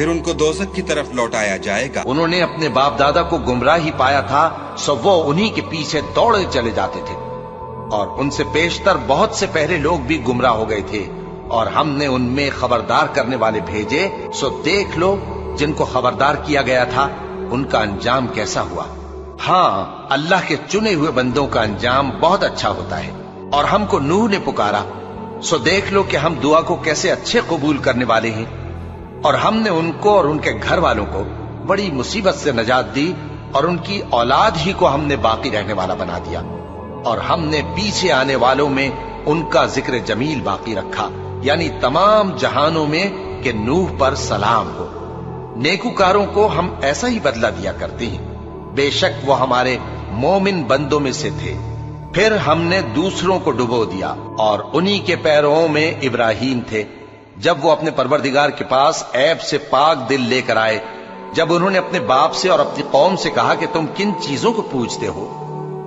پھر ان کو دوزخ کی طرف لوٹایا جائے گا۔ انہوں نے اپنے باپ دادا کو گمراہ ہی پایا تھا، سو وہ انہی کے پیچھے دوڑے چلے جاتے تھے، اور ان سے پیشتر بہت سے پہلے لوگ بھی گمراہ ہو گئے تھے، اور ہم نے ان میں خبردار کرنے والے بھیجے، سو دیکھ لو جن کو خبردار کیا گیا تھا ان کا انجام کیسا ہوا۔ ہاں، اللہ کے چنے ہوئے بندوں کا انجام بہت اچھا ہوتا ہے۔ اور ہم کو نوح نے پکارا، سو دیکھ لو کہ ہم دعا کو کیسے اچھے قبول کرنے والے ہیں، اور ہم نے ان کو اور ان کے گھر والوں کو بڑی مصیبت سے نجات دی، اور ان کی اولاد ہی کو ہم نے باقی رہنے والا بنا دیا، اور ہم نے پیچھے آنے والوں میں ان کا ذکر جمیل باقی رکھا، یعنی تمام جہانوں میں کہ نوح پر سلام ہو۔ نیکوکاروں کو ہم ایسا ہی بدلہ دیا کرتے ہیں، بے شک وہ ہمارے مومن بندوں میں سے تھے۔ پھر ہم نے دوسروں کو ڈبو دیا، اور انہی کے پیروں میں ابراہیم تھے، جب وہ اپنے پروردگار کے پاس عیب سے پاک دل لے کر آئے، جب انہوں نے اپنے باپ سے اور اپنی قوم سے کہا کہ تم کن چیزوں کو پوجتے ہو،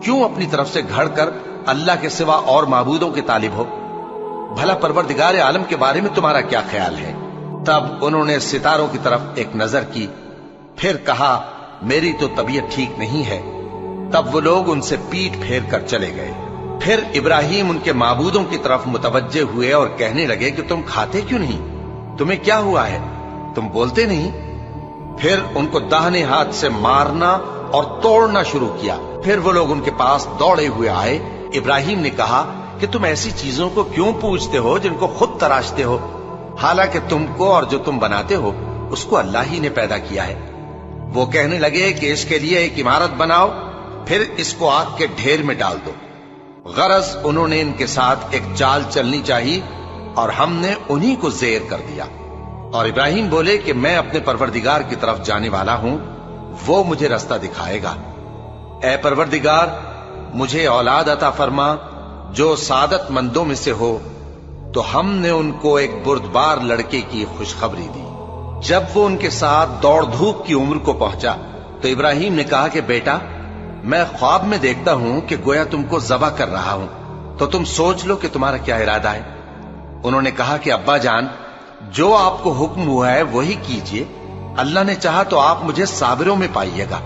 کیوں اپنی طرف سے گھڑ کر اللہ کے سوا اور معبودوں کے طالب ہو؟ بھلا پروردگار عالم کے بارے میں تمہارا کیا خیال ہے؟ تب انہوں نے ستاروں کی طرف ایک نظر کی، پھر کہا میری تو طبیعت ٹھیک نہیں ہے۔ تب وہ لوگ ان سے پیٹ پھیر کر چلے گئے۔ پھر ابراہیم ان کے معبودوں کی طرف متوجہ ہوئے اور کہنے لگے کہ تم کھاتے کیوں نہیں؟ تمہیں کیا ہوا ہے؟ تم بولتے نہیں؟ پھر ان کو داہنے ہاتھ سے مارنا اور توڑنا شروع کیا۔ پھر وہ لوگ ان کے پاس دوڑے ہوئے آئے۔ ابراہیم نے کہا کہ تم ایسی چیزوں کو کیوں پوجتے ہو جن کو خود تراشتے ہو، حالانکہ تم کو اور جو تم بناتے ہو اس کو اللہ ہی نے پیدا کیا ہے۔ وہ کہنے لگے کہ اس کے لیے ایک عمارت بناؤ، پھر اس کو آگ کے ڈھیر میں ڈال دو۔ غرض انہوں نے ان کے ساتھ ایک چال چلنی چاہی، اور ہم نے انہی کو زیر کر دیا۔ اور ابراہیم بولے کہ میں اپنے پروردگار کی طرف جانے والا ہوں، وہ مجھے رستہ دکھائے گا۔ اے پروردگار، مجھے اولاد عطا فرما جو سعادت مندوں میں سے ہو۔ تو ہم نے ان کو ایک بردبار لڑکے کی خوشخبری دی۔ جب وہ ان کے ساتھ دوڑ دھوپ کی عمر کو پہنچا تو ابراہیم نے کہا کہ بیٹا، میں خواب میں دیکھتا ہوں کہ گویا تم کو ذبح کر رہا ہوں، تو تم سوچ لو کہ تمہارا کیا ارادہ ہے۔ انہوں نے کہا کہ ابا جان، جو آپ کو حکم ہوا ہے وہی کیجئے، اللہ نے چاہا تو آپ مجھے صابروں میں پائیے گا۔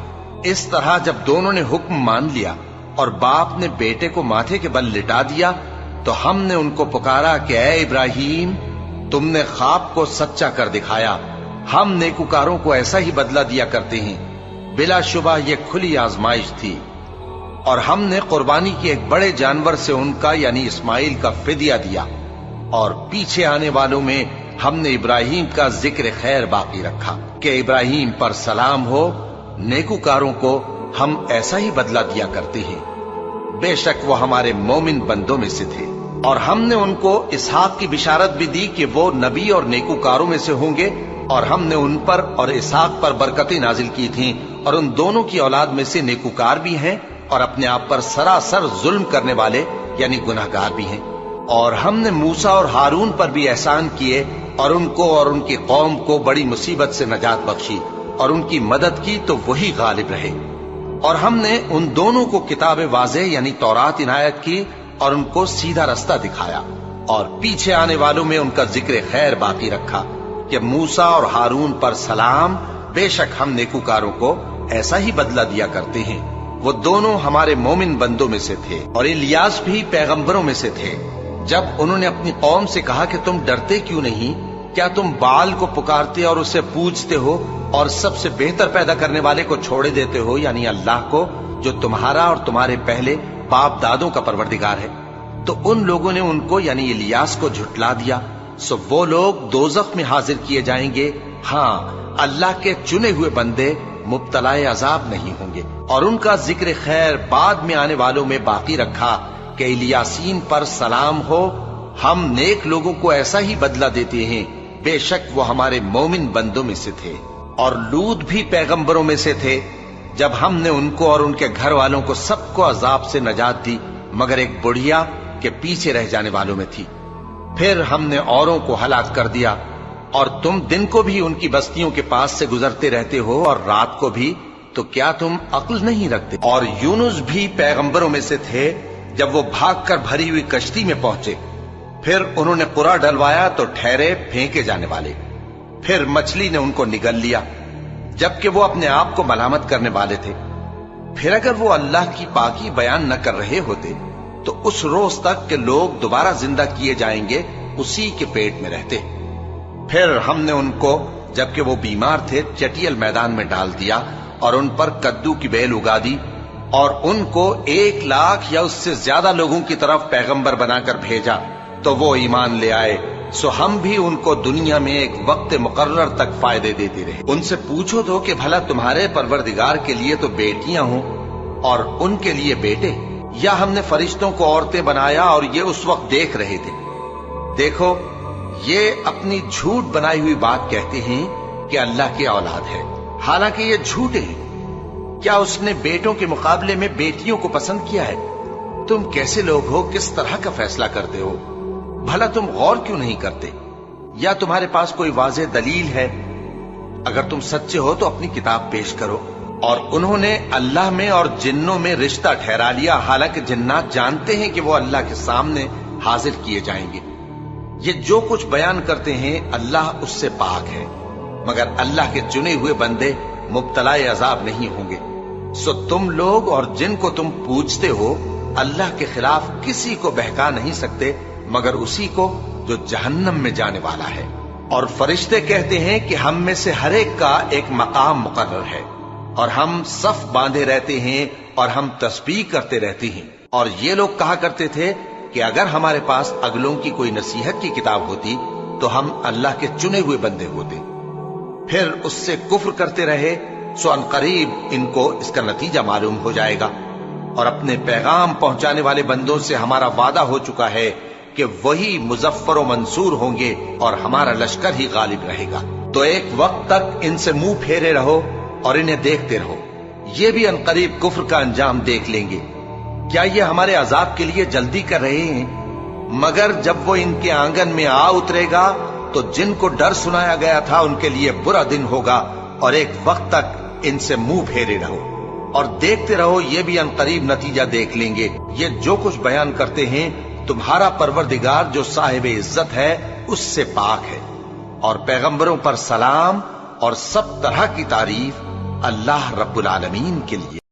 اس طرح جب دونوں نے حکم مان لیا اور باپ نے بیٹے کو ماتھے کے بل لٹا دیا، تو ہم نے ان کو پکارا کہ اے ابراہیم، تم نے خواب کو سچا کر دکھایا، ہم نیکوکاروں کو ایسا ہی بدلہ دیا کرتے ہیں۔ بلا شبہ یہ کھلی آزمائش تھی، اور ہم نے قربانی کی ایک بڑے جانور سے ان کا یعنی اسماعیل کا فدیہ دیا، اور پیچھے آنے والوں میں ہم نے ابراہیم کا ذکر خیر باقی رکھا کہ ابراہیم پر سلام ہو۔ نیکوکاروں کو ہم ایسا ہی بدلہ دیا کرتے ہیں، بے شک وہ ہمارے مومن بندوں میں سے تھے۔ اور ہم نے ان کو اسحاق کی بشارت بھی دی کہ وہ نبی اور نیکوکاروں میں سے ہوں گے، اور ہم نے ان پر اور اسحاق پر برکتیں نازل کی تھیں، اور ان دونوں کی اولاد میں سے نیکوکار بھی ہیں اور اپنے آپ پر سراسر ظلم کرنے والے یعنی گناہگار بھی ہیں۔ اور ہم نے موسیٰ اور ہارون پر بھی احسان کیے، اور ان کو اور ان کی قوم کو بڑی مصیبت سے نجات بخشی، اور ان کی مدد کی تو وہی غالب رہے۔ اور ہم نے ان دونوں کو کتاب واضح یعنی تورات عنایت کی، اور ان کو سیدھا رستہ دکھایا، اور پیچھے آنے والوں میں ان کا ذکر خیر باقی رکھا کہ موسیٰ اور ہارون پر سلام، بے شک ہم نیکوکاروں کو ایسا ہی بدلہ دیا کرتے ہیں۔ وہ دونوں ہمارے مومن بندوں میں سے تھے، اور الیاس بھی پیغمبروں میں سے تھے۔ جب انہوں نے اپنی قوم سے کہا کہ تم ڈرتے کیوں نہیں؟ کیا تم بال کو پکارتے اور اسے پوجتے ہو، اور سب سے بہتر پیدا کرنے والے کو چھوڑے دیتے ہو یعنی اللہ کو، جو تمہارا اور تمہارے پہلے باپ دادوں کا پروردگار ہے؟ تو ان لوگوں نے ان کو یعنی الیاس کو جھٹلا دیا، سو وہ لوگ دوزخ میں حاضر کیے جائیں گے۔ ہاں، اللہ کے چنے ہوئے بندے مبتلا عذاب نہیں ہوں گے۔ اور ان کا ذکر خیر بعد میں آنے والوں میں باقی رکھا کہ الیاسین پر سلام ہو، ہم نیک لوگوں کو ایسا ہی بدلہ دیتے ہیں، بے شک وہ ہمارے مومن بندوں میں سے تھے۔ اور لوط بھی پیغمبروں میں سے تھے، جب ہم نے ان کو اور ان کے گھر والوں کو سب کو عذاب سے نجات دی، مگر ایک بڑھیا کے پیچھے رہ جانے والوں میں تھی۔ پھر ہم نے اوروں کو ہلاک کر دیا، اور تم دن کو بھی ان کی بستیوں کے پاس سے گزرتے رہتے ہو اور رات کو بھی، تو کیا تم عقل نہیں رکھتے؟ اور یونس بھی پیغمبروں میں سے تھے، جب وہ بھاگ کر بھری ہوئی کشتی میں پہنچے، پھر انہوں نے قرعہ ڈلوایا تو ٹھہرے پھینکے جانے والے۔ پھر مچھلی نے ان کو نگل لیا جبکہ وہ اپنے آپ کو ملامت کرنے والے تھے۔ پھر اگر وہ اللہ کی پاکی بیان نہ کر رہے ہوتے تو اس روز تک کہ لوگ دوبارہ زندہ کیے جائیں گے اسی کے پیٹ میں رہتے۔ پھر ہم نے ان کو جبکہ وہ بیمار تھے چٹیل میدان میں ڈال دیا اور ان پر کدو کی بیل اگا دی، اور ان کو 1,00,000 یا اس سے زیادہ لوگوں کی طرف پیغمبر بنا کر بھیجا تو وہ ایمان لے آئے۔ سو ہم بھی ان کو دنیا میں ایک وقت مقرر تک فائدے دیتے رہے۔ ان سے پوچھو تو کہ بھلا تمہارے پروردگار کے لیے تو بیٹیاں ہوں اور ان کے لیے بیٹے، یا ہم نے فرشتوں کو عورتیں بنایا اور یہ اس وقت دیکھ رہے تھے؟ دیکھو، یہ اپنی جھوٹ بنائی ہوئی بات کہتے ہیں کہ اللہ کی اولاد ہے، حالانکہ یہ جھوٹے ہیں۔ کیا اس نے بیٹوں کے مقابلے میں بیٹیوں کو پسند کیا ہے؟ تم کیسے لوگ ہو؟ کس طرح کا فیصلہ کرتے ہو؟ بھلا تم غور کیوں نہیں کرتے؟ یا تمہارے پاس کوئی واضح دلیل ہے؟ اگر تم سچے ہو تو اپنی کتاب پیش کرو۔ اور انہوں نے اللہ میں اور جنوں میں رشتہ ٹھہرا لیا، حالانکہ جنات جانتے ہیں کہ وہ اللہ کے سامنے حاضر کیے جائیں گے۔ یہ جو کچھ بیان کرتے ہیں اللہ اس سے پاک ہے، مگر اللہ کے چنے ہوئے بندے مبتلا عذاب نہیں ہوں گے۔ سو تم لوگ اور جن کو تم پوجتے ہو اللہ کے خلاف کسی کو بہکا نہیں سکتے مگر اسی کو جو جہنم میں جانے والا ہے۔ اور فرشتے کہتے ہیں کہ ہم میں سے ہر ایک کا ایک مقام مقرر ہے، اور ہم صف باندھے رہتے ہیں اور ہم تسبیح کرتے رہتے ہیں۔ اور یہ لوگ کہا کرتے تھے کہ اگر ہمارے پاس اگلوں کی کوئی نصیحت کی کتاب ہوتی تو ہم اللہ کے چنے ہوئے بندے ہوتے۔ پھر اس سے کفر کرتے رہے، سو ان قریب ان کو اس کا نتیجہ معلوم ہو جائے گا۔ اور اپنے پیغام پہنچانے والے بندوں سے ہمارا وعدہ ہو چکا ہے کہ وہی مظفر و منصور ہوں گے اور ہمارا لشکر ہی غالب رہے گا۔ تو ایک وقت تک ان سے منہ پھیرے رہو اور انہیں دیکھتے رہو، یہ بھی عنقریب کفر کا انجام دیکھ لیں گے۔ کیا یہ ہمارے عذاب کے لیے جلدی کر رہے ہیں؟ مگر جب وہ ان کے آنگن میں آ اترے گا تو جن کو ڈر سنایا گیا تھا ان کے لیے برا دن ہوگا، اور ایک وقت تک ان سے منہ پھیرے رہو اور دیکھتے رہو، یہ بھی عنقریب نتیجہ دیکھ لیں گے۔ یہ جو کچھ بیان کرتے ہیں تمہارا پروردگار جو صاحب عزت ہے اس سے پاک ہے، اور پیغمبروں پر سلام اور سب طرح کی تعریف اللہ رب العالمین کے لیے۔